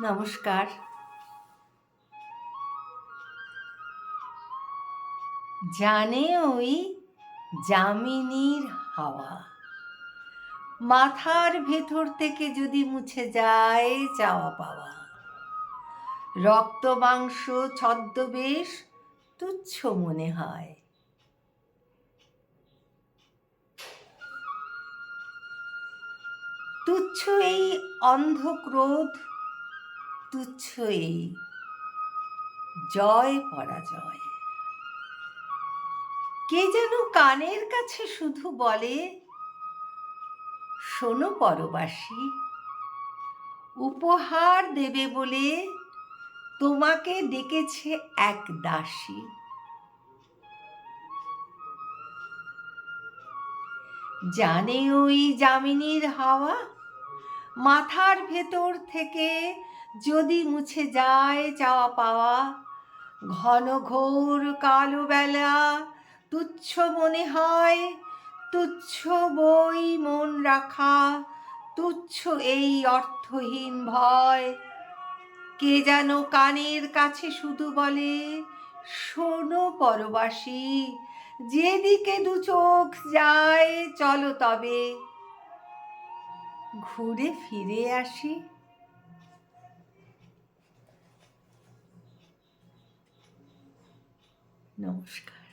নমস্কার। জানে ওই যামিনীর হাওয়া, মাথার ভেতর থেকে যদি মুছে যায় চাওয়া পাওয়া, রক্ত মাংস ছদ্মবেশ তুচ্ছ মনে হয়। তুচ্ছ এই অন্ধ ক্রোধ, তুচ্ছ এই জয় পরাজয়। কে যেন কানের কাছে শুধু বলে, শোনো পরবাসী, উপহার দেবে বলে তোমাকে ডেকেছে এক দাসী। জানে ওই যামিনীর হাওয়া, মাথার ভেতর থেকে যদি মুছে যায় চাওয়া পাওয়া, ঘন ঘোর কালো বেলা তুচ্ছ মনে হয়, তুচ্ছ বই মন রাখা, তুচ্ছ এই অর্থহীন ভয়। কে যেন কানের কাছে শুধু বলে, শোনো পরবাসী, যেদিকে দু চোখ যায় চলো তবে ঘুরে ফিরে আসি। নমস্কার।